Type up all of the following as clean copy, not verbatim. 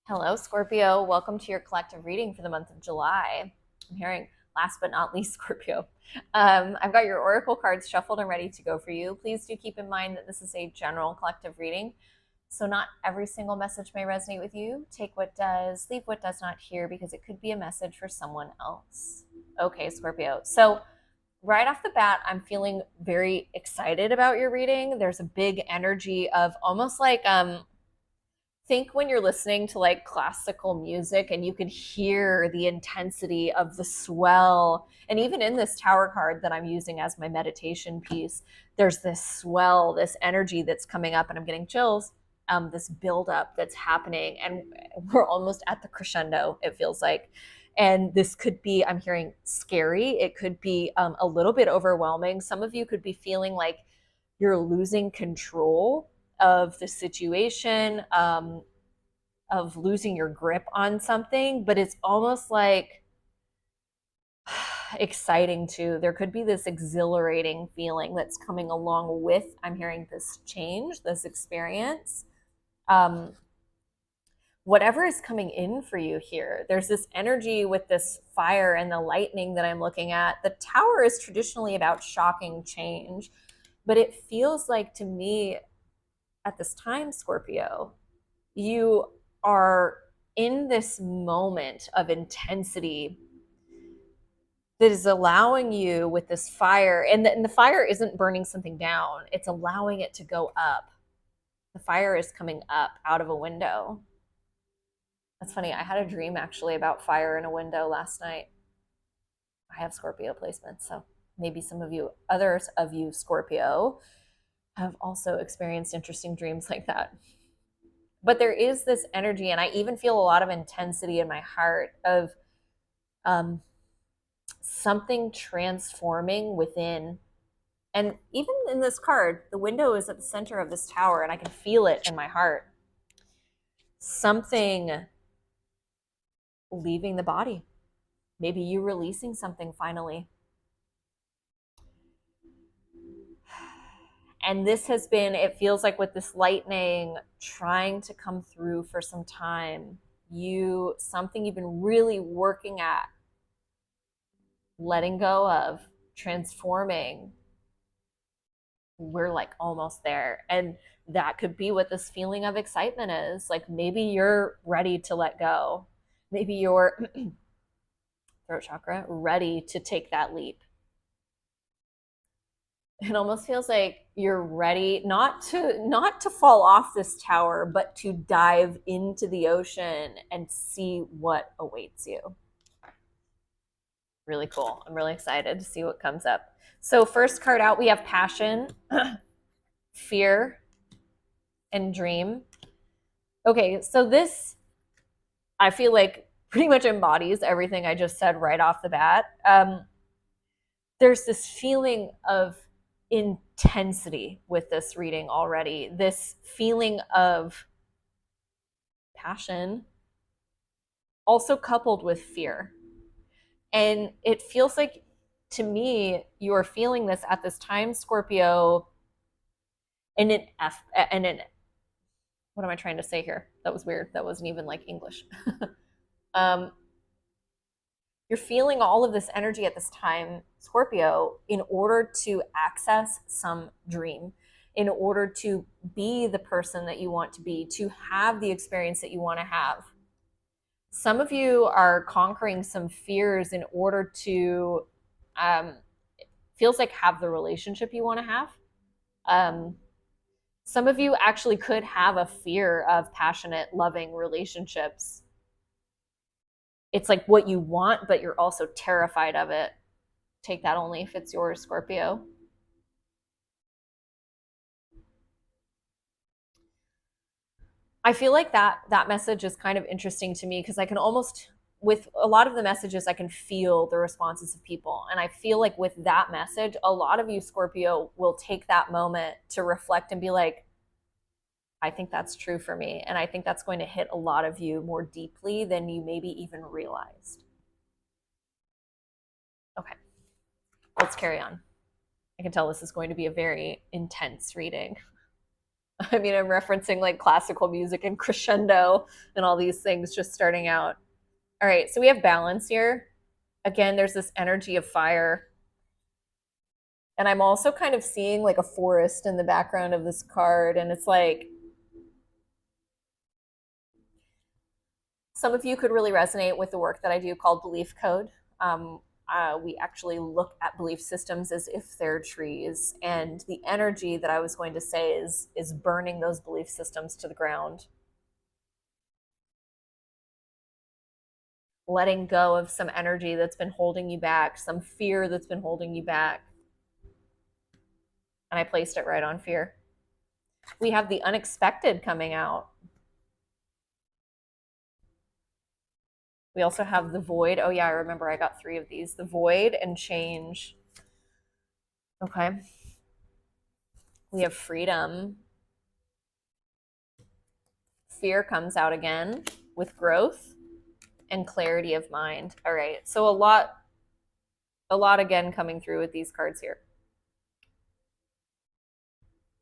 Hello, Scorpio. Welcome to your collective reading for the month of July. I'm hearing last but not least, Scorpio. I've got your oracle cards shuffled and ready to go for you. Please do keep in mind that this is a general collective reading, so not every single message may resonate with you. Take what does, leave what does not here, because it could be a message for someone else. Okay, Scorpio. So right off the bat, I'm feeling very excited about your reading. There's a big energy of almost like think when you're listening to like classical music and you can hear the intensity of the swell. And even in this tower card that I'm using as my meditation piece, there's this swell, this energy that's coming up, and I'm getting chills. This buildup that's happening, and we're almost at the crescendo, it feels like. And this could be, I'm hearing scary. It could be a little bit overwhelming. Some of you could be feeling like you're losing control of the situation, of losing your grip on something, but it's almost like exciting too. There could be this exhilarating feeling that's coming along with, I'm hearing, this change, this experience. Um, Whatever is coming in for you here, there's this energy with this fire and the lightning that I'm looking at. The tower is traditionally about shocking change, but it feels like to me at this time, Scorpio, you are in this moment of intensity that is allowing you with this fire, and the fire isn't burning something down, it's allowing it to go up. The fire is coming up out of a window. That's funny. I had a dream actually about fire in a window last night. I have Scorpio placements, so maybe some of you, others of you Scorpio, have also experienced interesting dreams like that. But there is this energy, and I even feel a lot of intensity in my heart of um, something transforming within. And even in this card, the window is at the center of this tower, and I can feel it in my heart. Something leaving the body. Maybe you releasing something finally. And this has been, it feels like with this lightning trying to come through for some time, something you've been really working at, letting go of, transforming. We're like almost there. And that could be what this feeling of excitement is. Like maybe you're ready to let go. Maybe your throat chakra ready to take that leap. It almost feels like you're ready not to fall off this tower, but to dive into the ocean and see what awaits you. Really cool. I'm really excited to see what comes up. So first card out, we have passion, fear, and dream. Okay, so this, I feel like, pretty much embodies everything I just said right off the bat. There's this feeling of intensity with this reading already, this feeling of passion, also coupled with fear. And it feels like, to me, you are feeling this at this time, Scorpio, in an what am I trying to say here? That was weird. That wasn't even like English. um, you're feeling all of this energy at this time, Scorpio, in order to access some dream, in order to be the person that you want to be, to have the experience that you want to have. Some of you are conquering some fears in order to, feels like, have the relationship you want to have. Some of you actually could have a fear of passionate, loving relationships. It's like what you want, but you're also terrified of it. Take that only if it's yours, Scorpio. I feel like that message is kind of interesting to me because I can almost, with a lot of the messages, I can feel the responses of people. And I feel like with that message, a lot of you, Scorpio, will take that moment to reflect and be like, I think that's true for me. And I think that's going to hit a lot of you more deeply than you maybe even realized. Okay, let's carry on. I can tell this is going to be a very intense reading. I mean, I'm referencing like classical music and crescendo and all these things just starting out. All right, so we have balance here. Again, there's this energy of fire. And I'm also kind of seeing like a forest in the background of this card. And it's like some of you could really resonate with the work that I do called Belief Code. We actually look at belief systems as if they're trees, and the energy that I was going to say is burning those belief systems to the ground, letting go of some energy that's been holding you back, some fear that's been holding you back. And I placed it right on fear. We have the unexpected coming out. We also have the void. Oh, yeah, I remember I got 3 of these, the void and change. Okay. We have freedom. Fear comes out again with growth and clarity of mind. All right. So a lot again coming through with these cards here.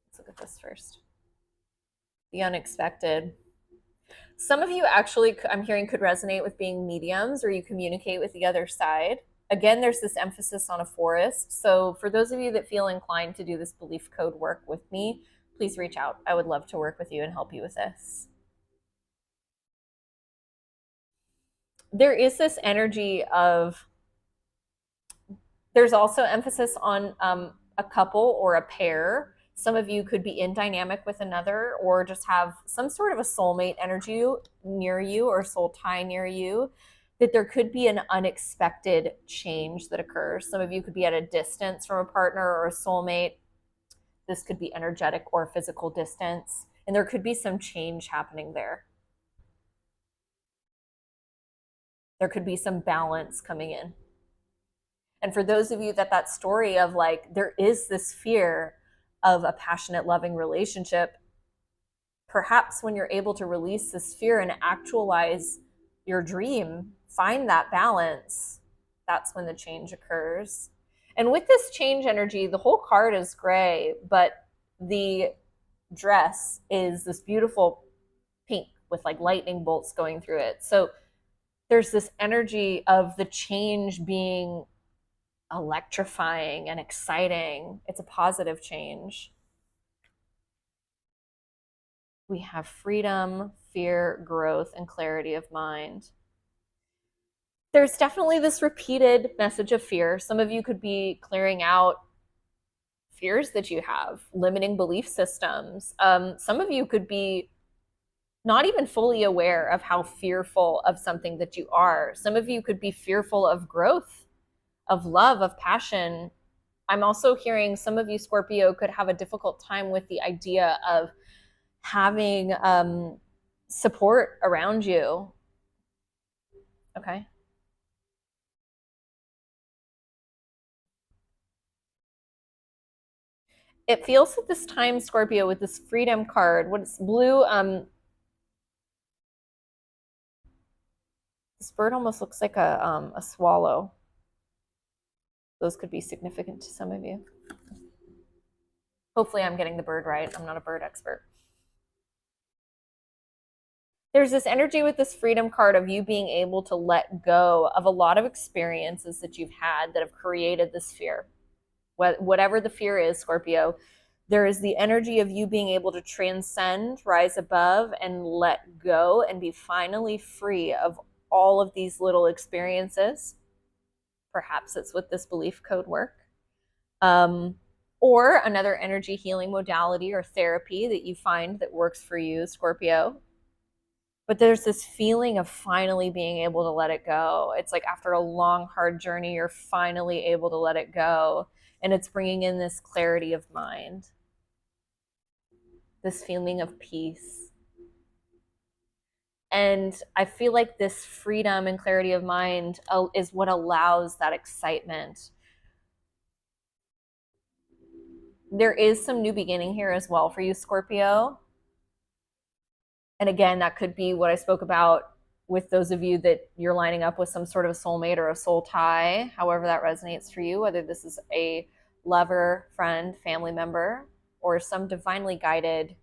Let's look at this first. The unexpected. Some of you actually, I'm hearing, could resonate with being mediums, or you communicate with the other side. Again, there's this emphasis on a forest. So for those of you that feel inclined to do this belief code work with me, please reach out. I would love to work with you and help you with this. There is this energy of, there's also emphasis on a couple or a pair. Some of you could be in dynamic with another, or just have some sort of a soulmate energy near you, or soul tie near you, that there could be an unexpected change that occurs. Some of you could be at a distance from a partner or a soulmate. This could be energetic or physical distance, and there could be some change happening there. There could be some balance coming in. And for those of you that story of like, there is this fear of a passionate, loving relationship, perhaps when you're able to release this fear and actualize your dream, find that balance, that's when the change occurs. And with this change energy, the whole card is gray, but the dress is this beautiful pink with like lightning bolts going through it. So there's this energy of the change being electrifying and exciting. It's a positive change. We have freedom, fear, growth, and clarity of mind. There's definitely this repeated message of fear. Some of you could be clearing out fears that you have, limiting belief systems. Some of you could be not even fully aware of how fearful of something that you are. Some of you could be fearful of growth, of love, of passion. I'm also hearing some of you, Scorpio, could have a difficult time with the idea of having support around you. Okay. It feels at this time, Scorpio, with this freedom card, what's blue, this bird almost looks like a swallow. Those could be significant to some of you. Hopefully I'm getting the bird right. I'm not a bird expert. There's this energy with this freedom card of you being able to let go of a lot of experiences that you've had that have created this fear. Whatever the fear is, Scorpio, there is the energy of you being able to transcend, rise above, and let go and be finally free of all of these little experiences. Perhaps it's with this belief code work. Or another energy healing modality or therapy that you find that works for you, Scorpio. But there's this feeling of finally being able to let it go. It's like after a long, hard journey, you're finally able to let it go. And it's bringing in this clarity of mind, this feeling of peace. And I feel like this freedom and clarity of mind is what allows that excitement. There is some new beginning here as well for you, Scorpio. And again, that could be what I spoke about with those of you that you're lining up with some sort of a soulmate or a soul tie, however that resonates for you, whether this is a lover, friend, family member, or some divinely guided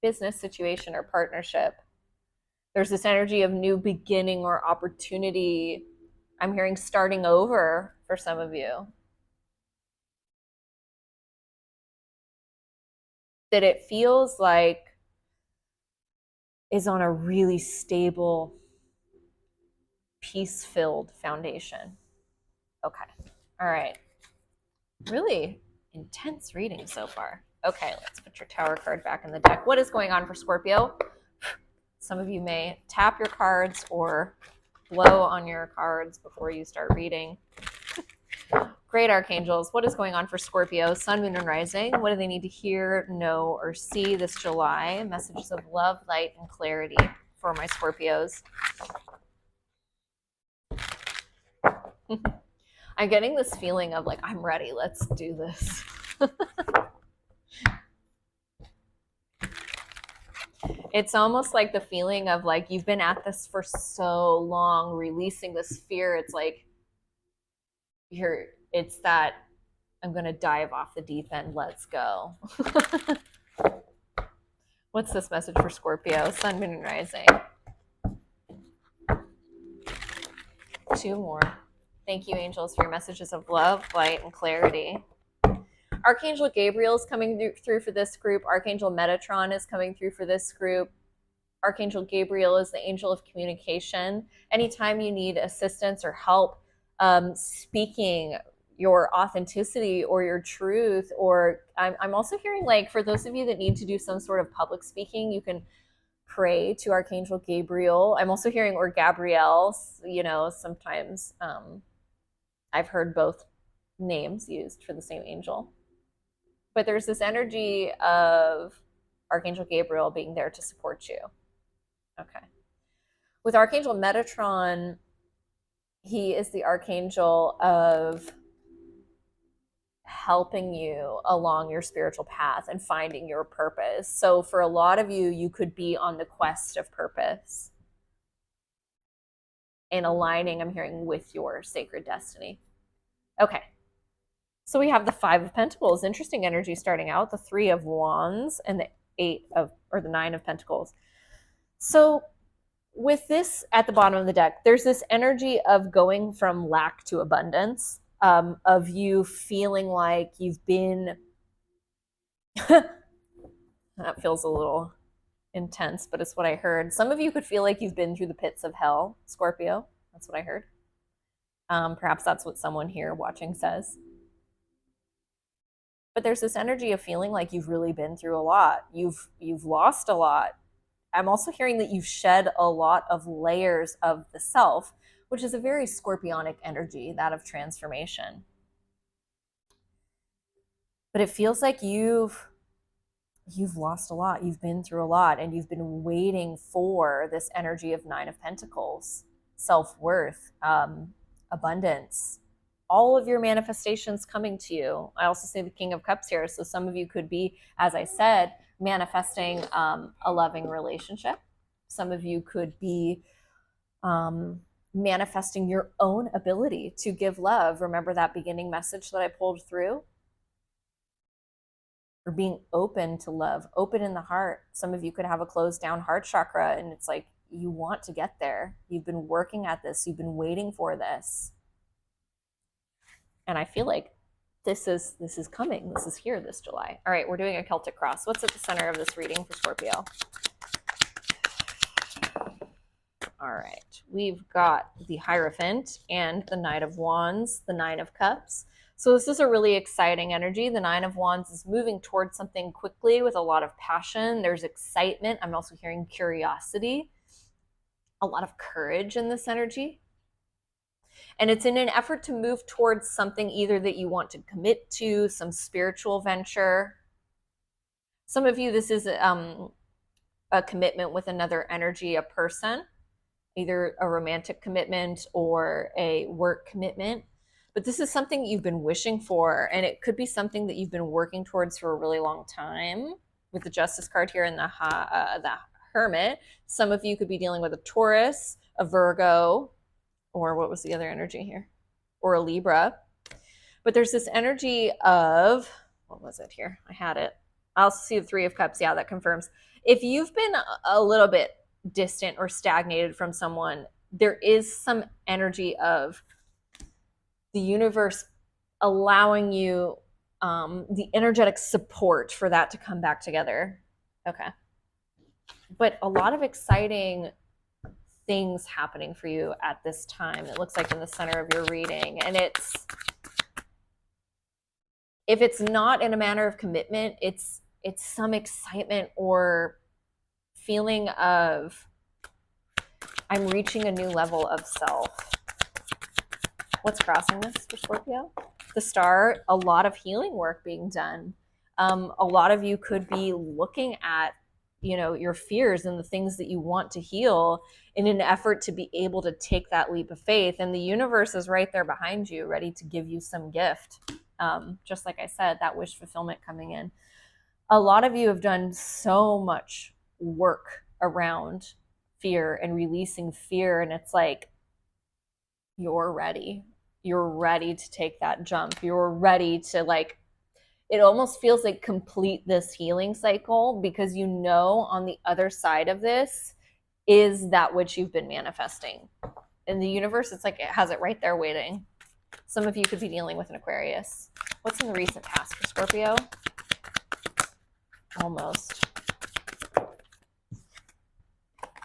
business situation or partnership. There's this energy of new beginning or opportunity. I'm hearing starting over for some of you. That it feels like is on a really stable, peace-filled foundation. Okay. All right. Really intense reading so far. Okay, let's put your Tower card back in the deck. What is going on for Scorpio? Some of you may tap your cards or blow on your cards before you start reading. Great archangels, what is going on for Scorpio, Sun, Moon, and Rising? What do they need to hear, know, or see this July? Messages of love, light, and clarity for my Scorpios. I'm getting this feeling of like, I'm ready, let's do this. It's almost like the feeling of like, you've been at this for so long, releasing this fear. It's like, it's that I'm going to dive off the deep end. Let's go. What's this message for Scorpio? Sun, Moon, and Rising. 2 more. Thank you, angels, for your messages of love, light, and clarity. Archangel Gabriel is coming through for this group. Archangel Metatron is coming through for this group. Archangel Gabriel is the angel of communication. Anytime you need assistance or help speaking your authenticity or your truth, or I'm also hearing like for those of you that need to do some sort of public speaking, you can pray to Archangel Gabriel. I'm also hearing or Gabrielle, you know, sometimes I've heard both names used for the same angel. But there's this energy of Archangel Gabriel being there to support you. Okay. With Archangel Metatron, he is the archangel of helping you along your spiritual path and finding your purpose. So for a lot of you, you could be on the quest of purpose and aligning, I'm hearing, with your sacred destiny. Okay. So we have the 5 of Pentacles, interesting energy starting out, the 3 of Wands, and the 9 of Pentacles. So with this at the bottom of the deck, there's this energy of going from lack to abundance, of you feeling like you've been, that feels a little intense, but it's what I heard. Some of you could feel like you've been through the pits of hell, Scorpio. That's what I heard. Perhaps that's what someone here watching says. But there's this energy of feeling like you've really been through a lot. You've lost a lot. I'm also hearing that you've shed a lot of layers of the self, which is a very scorpionic energy, that of transformation. But it feels like you've lost a lot. You've been through a lot, and you've been waiting for this energy of 9 of Pentacles, self-worth, abundance, all of your manifestations coming to you. I also say the King of Cups here. So some of you could be, as I said, manifesting a loving relationship. Some of you could be manifesting your own ability to give love. Remember that beginning message that I pulled through? Or being open to love, open in the heart. Some of you could have a closed down heart chakra, and it's like you want to get there. You've been working at this. You've been waiting for this. And I feel like this is coming. This is here this July. All right, we're doing a Celtic cross. What's at the center of this reading for Scorpio? All right, we've got the Hierophant and the Knight of Wands, the 9 of Cups. So this is a really exciting energy. The 9 of Wands is moving towards something quickly with a lot of passion. There's excitement. I'm also hearing curiosity, a lot of courage in this energy. And it's in an effort to move towards something either that you want to commit to, some spiritual venture. Some of you, this is a commitment with another energy, a person, either a romantic commitment or a work commitment. But this is something you've been wishing for, and it could be something that you've been working towards for a really long time. With the Justice card here and the Hermit, some of you could be dealing with a Taurus, a Virgo, or what was the other energy here? Or a Libra. But there's this energy of, what was it here? I had it. I also see the 3 of Cups. Yeah, that confirms. If you've been a little bit distant or stagnated from someone, there is some energy of the universe allowing you the energetic support for that to come back together. Okay. But a lot of exciting things happening for you at this time. It looks like in the center of your reading. And if it's not in a manner of commitment, it's some excitement or feeling of I'm reaching a new level of self. What's crossing this for Scorpio? The star, a lot of healing work being done. A lot of you could be looking at, your fears and the things that you want to heal in an effort to be able to take that leap of faith. And the universe is right there behind you, ready to give you some gift. Just like I said, that wish fulfillment coming in. A lot of you have done so much work around fear and releasing fear. And it's like, you're ready. You're ready to take that jump. You're ready to it almost feels like complete this healing cycle, because on the other side of this is that which you've been manifesting. In the universe, it's like it has it right there waiting. Some of you could be dealing with an Aquarius. What's in the recent past for Scorpio? Almost.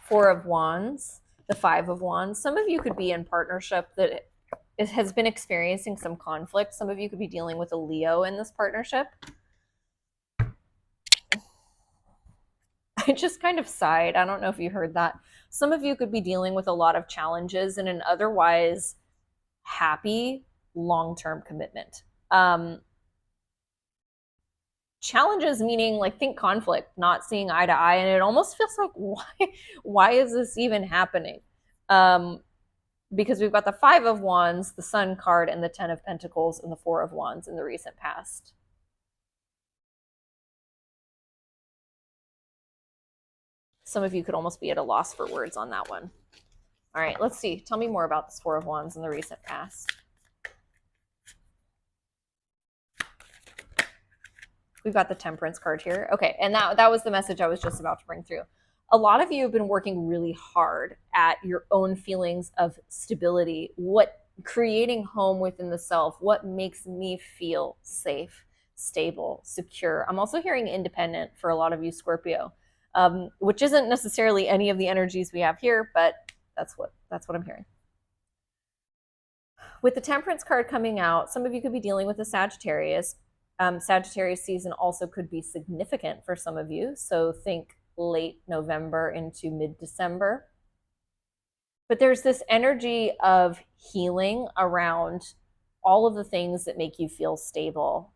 Four of Wands, the Five of Wands. Some of you could be in partnership that it has been experiencing some conflict. Some of you could be dealing with a Leo in this partnership. I just kind of sighed. I don't know if you heard that. Some of you could be dealing with a lot of challenges in an otherwise happy long-term commitment. Challenges meaning think conflict, not seeing eye to eye, and it almost feels like why is this even happening? Because we've got the Five of Wands, the Sun card, and the Ten of Pentacles, and the Four of Wands in the recent past. Some of you could almost be at a loss for words on that one. All right, let's see. Tell me more about this Four of Wands in the recent past. We've got the Temperance card here. Okay, and that was the message I was just about to bring through. A lot of you have been working really hard at your own feelings of stability, creating home within the self, what makes me feel safe, stable, secure. I'm also hearing independent for a lot of you, Scorpio, which isn't necessarily any of the energies we have here, but that's what I'm hearing. With the Temperance card coming out, some of you could be dealing with a Sagittarius. Sagittarius season also could be significant for some of you. So think late November into mid-December. But there's this energy of healing around all of the things that make you feel stable.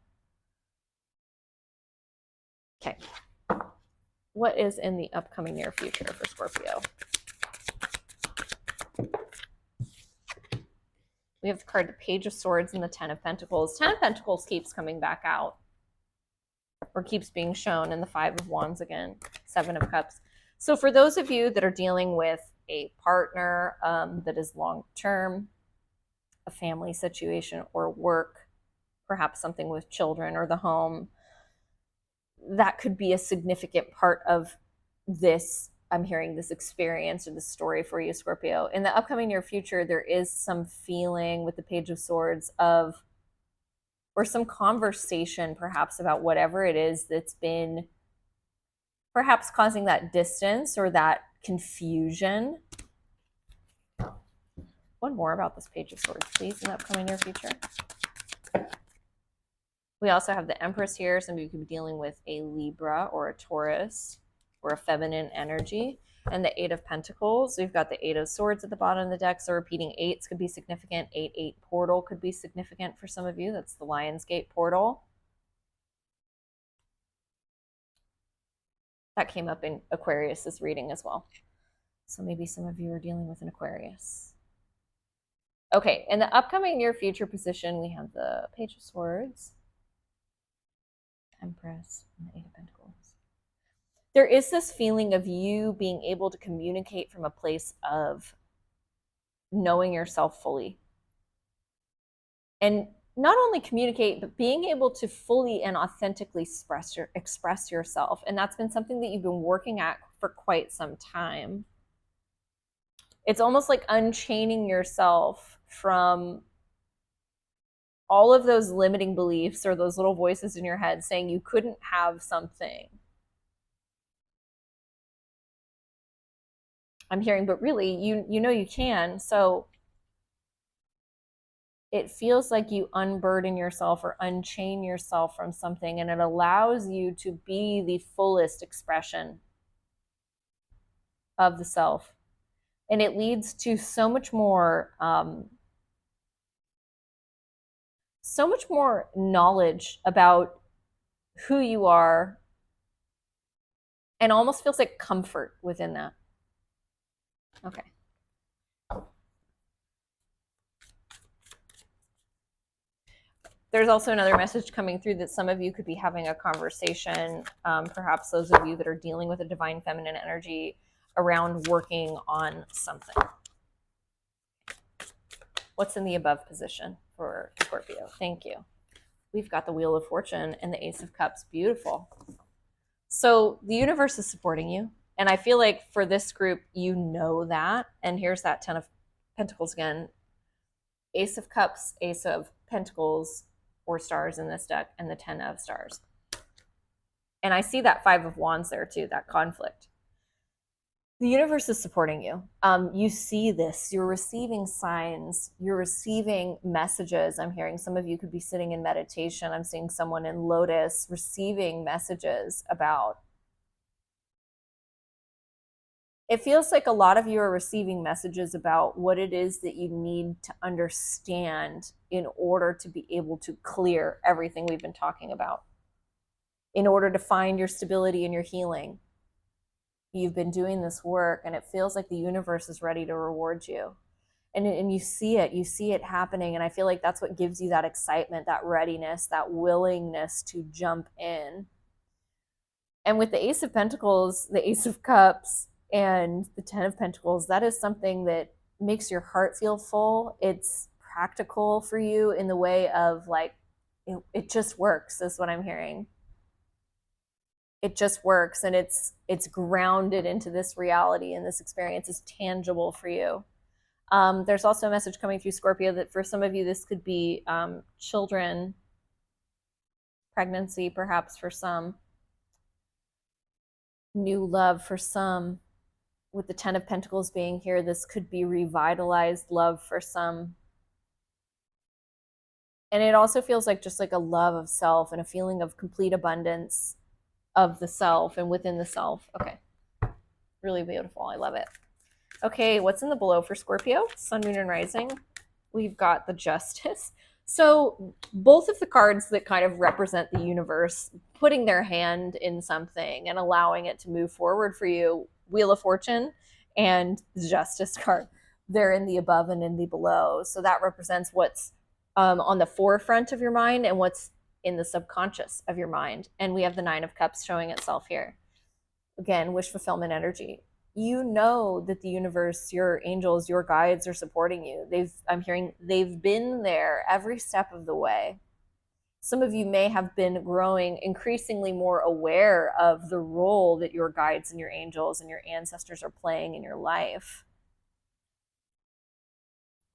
Okay. What is in the upcoming near future for Scorpio? We have the card, the Page of Swords, and the Ten of Pentacles. Ten of Pentacles keeps coming back out, or keeps being shown, in the Five of Wands again, Seven of Cups. So for those of you that are dealing with a partner that is long-term, a family situation or work, perhaps something with children or the home, that could be a significant part of this. I'm hearing this experience or this story for you, Scorpio. In the upcoming near future, there is some feeling with the Page of Swords or some conversation perhaps about whatever it is that's been perhaps causing that distance or that confusion. One more about this Page of Swords, please, in the upcoming near future. We also have the Empress here. Some of you could be dealing with a Libra or a Taurus or a feminine energy. And the Eight of Pentacles. We've got the Eight of Swords at the bottom of the deck. So repeating eights could be significant. 8-8 portal could be significant for some of you. That's the Lionsgate portal. That came up in Aquarius's reading as well. So maybe some of you are dealing with an Aquarius. Okay, in the upcoming near future position, we have the Page of Swords, Empress, and the Eight of Pentacles. There is this feeling of you being able to communicate from a place of knowing yourself fully. And not only communicate, but being able to fully and authentically express yourself. And that's been something that you've been working at for quite some time. It's almost like unchaining yourself from all of those limiting beliefs or those little voices in your head saying you couldn't have something. I'm hearing, but really, you know you can. So it feels like you unburden yourself or unchain yourself from something, and it allows you to be the fullest expression of the self. And it leads to so much more knowledge about who you are, and almost feels like comfort within that. Okay. There's also another message coming through that some of you could be having a conversation, perhaps those of you that are dealing with a divine feminine energy, around working on something. What's in the above position for Scorpio? Thank you. We've got the Wheel of Fortune and the Ace of Cups. Beautiful. So the universe is supporting you. And I feel like for this group, you know that. And here's that 10 of Pentacles again. Ace of Cups, Ace of Pentacles, 4 stars in this deck, and the 10 of stars. And I see that 5 of Wands there too, that conflict. The universe is supporting you. You see this, you're receiving signs, you're receiving messages. I'm hearing some of you could be sitting in meditation. I'm seeing someone in lotus receiving messages about. It feels like a lot of you are receiving messages about what it is that you need to understand in order to be able to clear everything we've been talking about, in order to find your stability and your healing. You've been doing this work, and it feels like the universe is ready to reward you. And you see it happening. And I feel like that's what gives you that excitement, that readiness, that willingness to jump in. And with the Ace of Pentacles, the Ace of Cups, and the 10 of Pentacles, that is something that makes your heart feel full. It's practical for you in the way of like, it just works, is what I'm hearing. It just works, and it's grounded into this reality, and this experience is tangible for you. There's also a message coming through Scorpio that for some of you, this could be children, pregnancy, perhaps for some, new love for some. With the 10 of Pentacles being here, this could be revitalized love for some. And it also feels like just like a love of self and a feeling of complete abundance of the self and within the self. Okay. Really beautiful. I love it. Okay, what's in the below for Scorpio? Sun, Moon, and Rising. We've got the Justice. So both of the cards that kind of represent the universe putting their hand in something and allowing it to move forward for you, Wheel of Fortune and the Justice card, they're in the above and in the below. So that represents what's on the forefront of your mind and what's in the subconscious of your mind. And we have the 9 of Cups showing itself here. Again, wish fulfillment energy. You know that the universe, your angels, your guides are supporting you. I'm hearing they've been there every step of the way. Some of you may have been growing increasingly more aware of the role that your guides and your angels and your ancestors are playing in your life.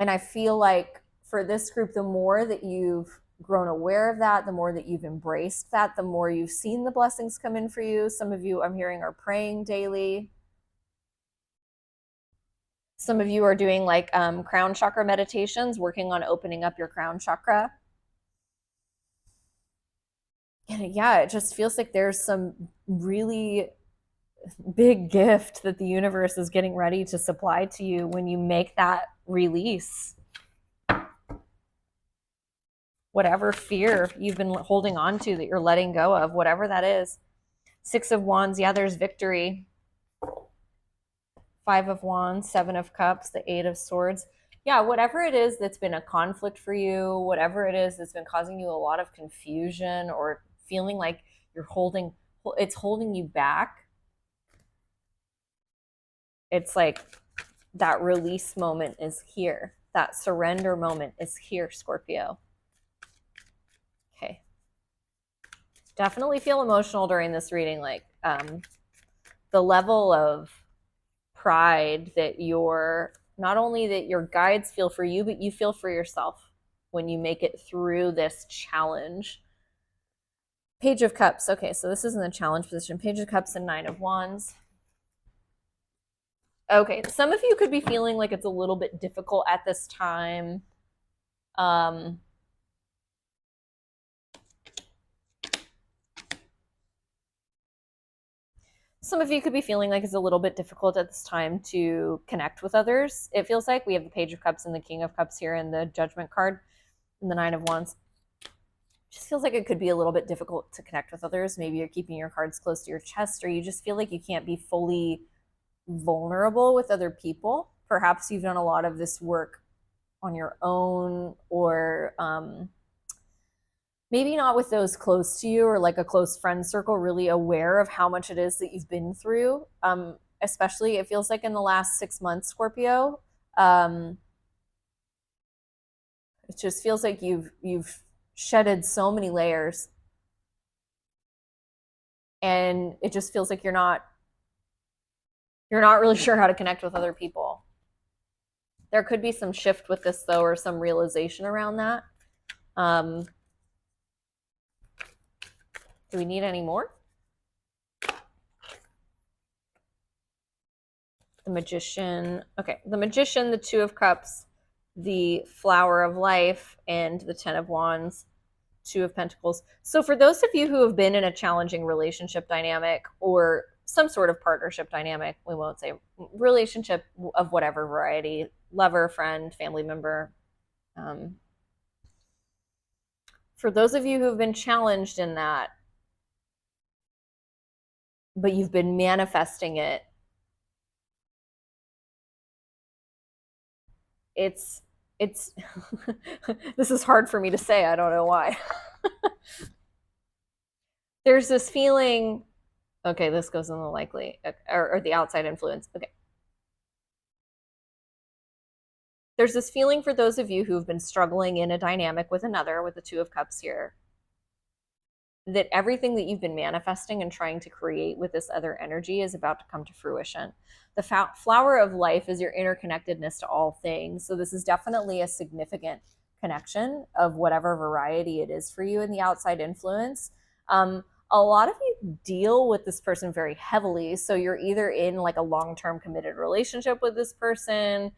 And I feel like for this group, the more that you've grown aware of that, the more that you've embraced that, the more you've seen the blessings come in for you. Some of you, I'm hearing, are praying daily. Some of you are doing like crown chakra meditations, working on opening up your crown chakra. And yeah, it just feels like there's some really big gift that the universe is getting ready to supply to you when you make that release. Whatever fear you've been holding on to that you're letting go of, whatever that is. 6 of Wands, yeah, there's victory. 5 of Wands, 7 of Cups, the 8 of Swords. Yeah, whatever it is that's been a conflict for you, whatever it is that's been causing you a lot of confusion or feeling like it's holding you back. It's like that release moment is here. That surrender moment is here, Scorpio. Definitely feel emotional during this reading, like the level of pride that your, not only that your guides feel for you, but you feel for yourself when you make it through this challenge. Page of Cups. Okay, so this is in the challenge position. Page of Cups and Nine of Wands. Okay, some of you could be feeling like it's a little bit difficult at this time. Some of you could be feeling like it's a little bit difficult at this time to connect with others. It feels like we have the Page of Cups and the King of Cups here and the Judgment card and the Nine of Wands. It just feels like it could be a little bit difficult to connect with others. Maybe you're keeping your cards close to your chest, or you just feel like you can't be fully vulnerable with other people. Perhaps you've done a lot of this work on your own, or maybe not with those close to you or like a close friend circle, really aware of how much it is that you've been through. Especially, it feels like in the last 6 months, Scorpio. It just feels like you've shedded so many layers, and it just feels like you're not really sure how to connect with other people. There could be some shift with this though, or some realization around that. Do we need any more? The Magician. Okay, the Magician, the Two of Cups, the Flower of Life, and the Ten of Wands, Two of Pentacles. So for those of you who have been in a challenging relationship dynamic or some sort of partnership dynamic, we won't say relationship of whatever variety, lover, friend, family member. For those of you who have been challenged in that, but you've been manifesting it, it's this is hard for me to say. I don't know why. There's this feeling, okay, this goes in the likely, or the outside influence. Okay. There's this feeling for those of you who've been struggling in a dynamic with another, with the Two of Cups here, that everything that you've been manifesting and trying to create with this other energy is about to come to fruition. The flower of life is your interconnectedness to all things. So this is definitely a significant connection of whatever variety it is for you in the outside influence. A lot of you deal with this person very heavily. So you're either in like a long-term committed relationship with this person,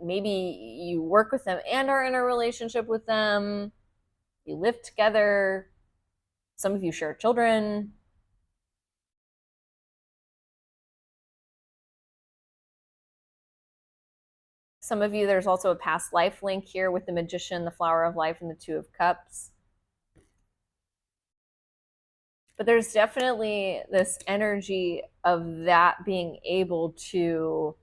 maybe you work with them and are in a relationship with them, you live together, some of you share children. Some of you, there's also a past life link here with the Magician, the Flower of Life, and the Two of Cups. But there's definitely this energy of that being able to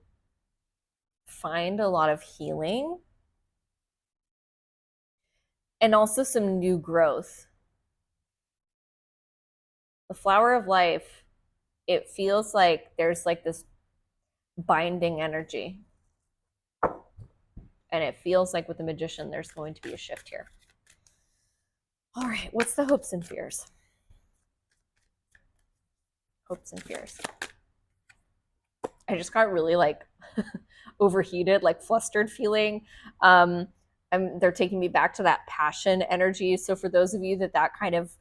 find a lot of healing and also some new growth. The Flower of Life, it feels like there's like this binding energy. And it feels like with the Magician, there's going to be a shift here. All right, what's the hopes and fears? Hopes and fears. I just got really like overheated, like flustered feeling. They're taking me back to that passion energy. So for those of you that kind of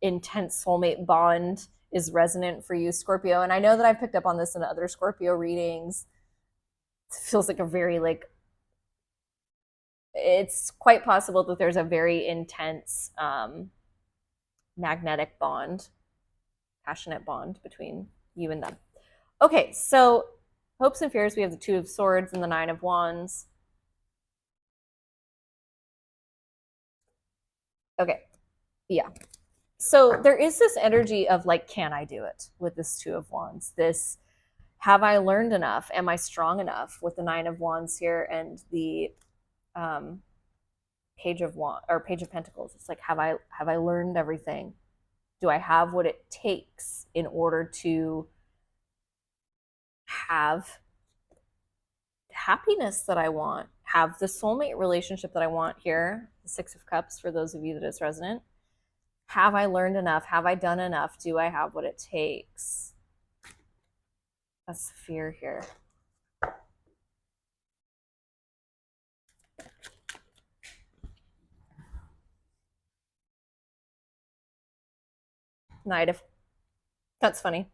intense soulmate bond is resonant for you, Scorpio, and I know that I've picked up on this in other Scorpio readings, it feels like a very like, it's quite possible that there's a very intense magnetic bond, passionate bond between you and them. Okay, so hopes and fears, we have the Two of Swords and the Nine of Wands. Okay, yeah. So there is this energy of like, can I do it with this Two of Wands? This, have I learned enough? Am I strong enough with the Nine of Wands here and the Page of Pentacles? It's like, have I learned everything? Do I have what it takes in order to have happiness that I want, have the soulmate relationship that I want here, the Six of Cups for those of you that is resonant, Have I learned enough? Have I done enough? Do I have what it takes? That's fear here. Knight of, that's funny.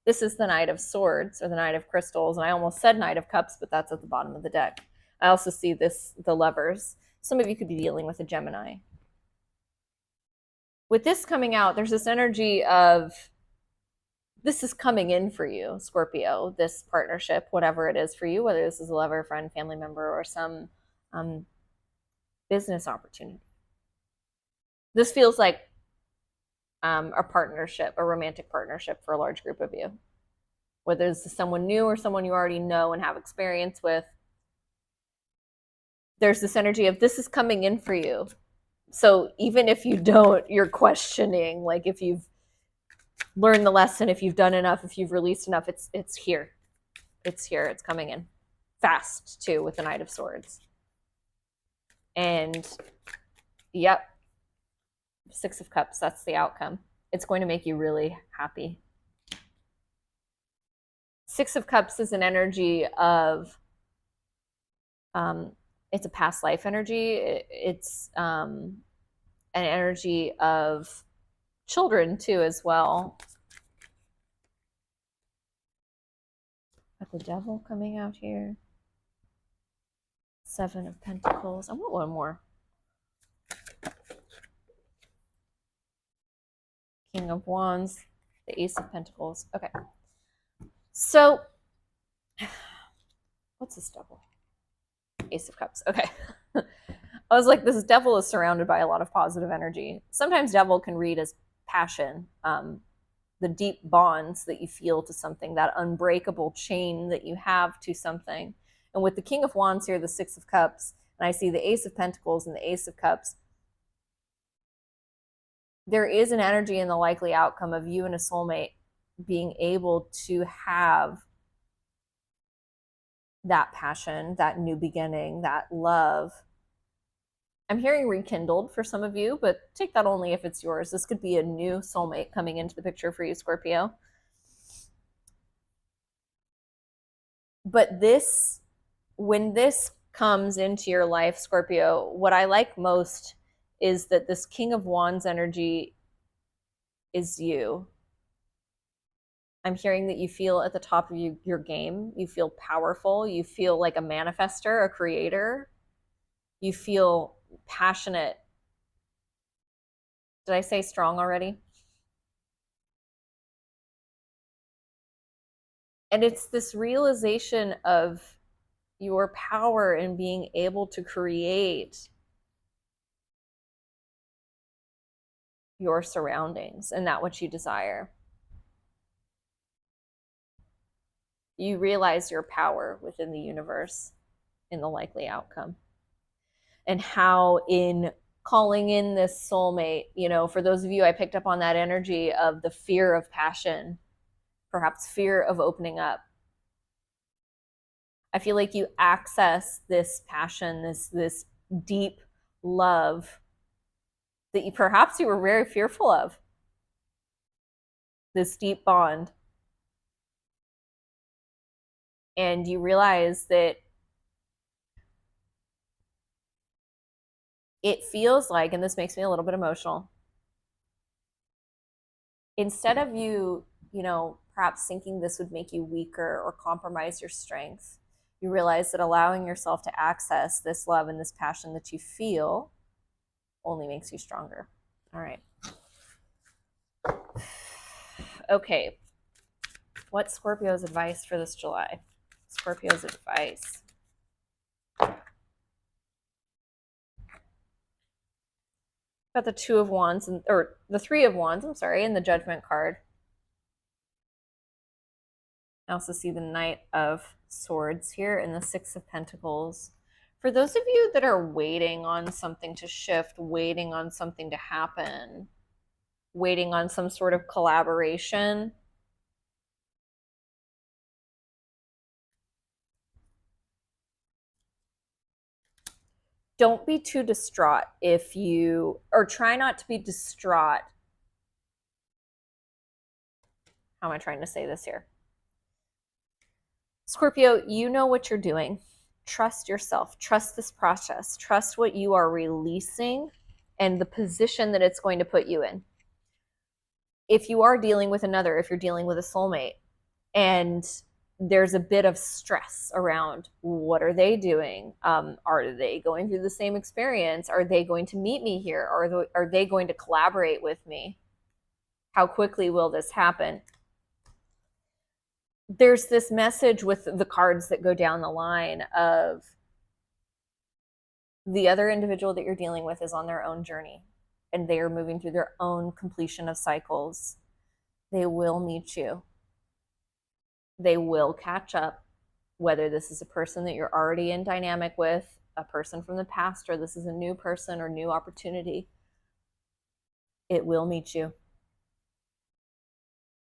This is the Knight of Swords or the Knight of Crystals. And I almost said Knight of Cups, but that's at the bottom of the deck. I also see this, the Lovers. Some of you could be dealing with a Gemini. With this coming out, there's this energy of this is coming in for you, Scorpio, this partnership, whatever it is for you, whether this is a lover, friend, family member, or some business opportunity. This feels like a partnership, a romantic partnership for a large group of you. Whether this is someone new or someone you already know and have experience with, there's this energy of this is coming in for you. So even if you don't, you're questioning, like if you've learned the lesson, if you've done enough, if you've released enough, it's here. It's here. It's coming in fast too with the Knight of Swords. And yep, Six of Cups, that's the outcome. It's going to make you really happy. Six of Cups is an energy of it's a past life energy. It's an energy of children too as well. Got the Devil coming out here. Seven of Pentacles. I want one more. King of Wands, the Ace of Pentacles. Okay. So, what's this Devil? Ace of Cups. Okay. I was like, this Devil is surrounded by a lot of positive energy. Sometimes Devil can read as passion, the deep bonds that you feel to something, that unbreakable chain that you have to something. And with the King of Wands here, the Six of Cups, and I see the Ace of Pentacles and the Ace of Cups, there is an energy in the likely outcome of you and a soulmate being able to have that passion, that new beginning, that love. I'm hearing rekindled for some of you, but take that only if it's yours. This could be a new soulmate coming into the picture for you, Scorpio. But this, when this comes into your life, Scorpio, what I like most is that this King of Wands energy is you. I'm hearing that you feel at the top of your game. You feel powerful. You feel like a manifester, a creator. You feel passionate. Did I say strong already? And it's this realization of your power in being able to create your surroundings and that which you desire. You realize your power within the universe in the likely outcome. And how in calling in this soulmate, you know, for those of you, I picked up on that energy of the fear of passion, perhaps fear of opening up. I feel like you access this passion, this deep love that you perhaps you were very fearful of, this deep bond. And you realize that it feels like, and this makes me a little bit emotional, instead of you know, perhaps thinking this would make you weaker or compromise your strength, you realize that allowing yourself to access this love and this passion that you feel only makes you stronger. All right. Okay. What's Scorpio's advice for this July? Scorpio's advice. Got the Two of Wands, or the Three of Wands, I'm sorry, and the Judgment card. I also see the Knight of Swords here and the Six of Pentacles. For those of you that are waiting on something to shift, waiting on something to happen, waiting on some sort of collaboration, don't be too distraught or try not to be distraught. How am I trying to say this here? Scorpio, you know what you're doing. Trust yourself, trust this process, trust what you are releasing and the position that it's going to put you in. If you are dealing with if you're dealing with a soulmate and there's a bit of stress around what are they doing? Are they going through the same experience? Are they going to meet me here? Are they going to collaborate with me? How quickly will this happen? There's this message with the cards that go down the line of the other individual that you're dealing with is on their own journey and they are moving through their own completion of cycles. They will meet you. They will catch up, whether this is a person that you're already in dynamic with, a person from the past, or this is a new person or new opportunity. It will meet you.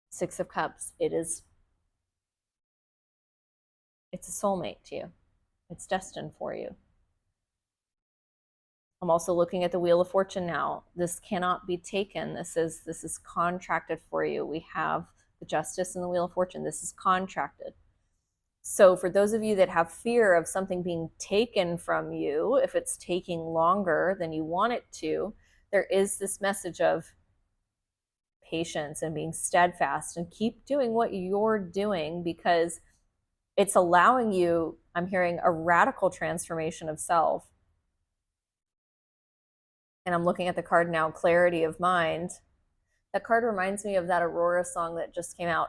Six of Cups, it's a soulmate to you. It's destined for you. I'm also looking at the Wheel of Fortune now. This cannot be taken. This is contracted for you. We have the Justice and the Wheel of Fortune. This is contracted. So for those of you that have fear of something being taken from you, if it's taking longer than you want it to, there is this message of patience and being steadfast and keep doing what you're doing because it's allowing you, I'm hearing, a radical transformation of self. And I'm looking at the card now, Clarity of Mind. That card reminds me of that Aurora song that just came out.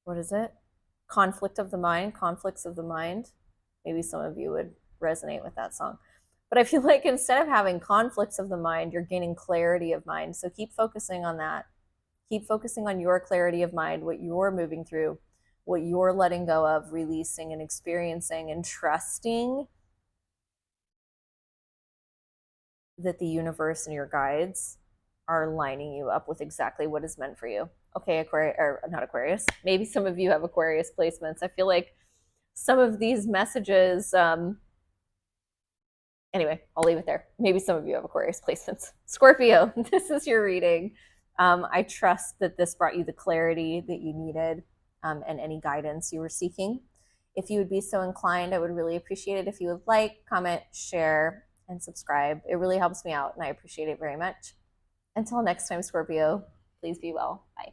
What is it? Conflicts of the Mind. Maybe some of you would resonate with that song. But I feel like instead of having conflicts of the mind, you're gaining clarity of mind. So keep focusing on that. Keep focusing on your clarity of mind, what you're moving through, what you're letting go of, releasing and experiencing and trusting that the universe and your guides are lining you up with exactly what is meant for you. Okay, Aquarius, or not Aquarius. Maybe some of you have Aquarius placements. I feel like some of these messages, anyway, I'll leave it there. Maybe some of you have Aquarius placements. Scorpio, this is your reading. I trust that this brought you the clarity that you needed and any guidance you were seeking. If you would be so inclined, I would really appreciate it if you would like, comment, share, and subscribe. It really helps me out, and I appreciate it very much. Until next time, Scorpio, please be well. Bye.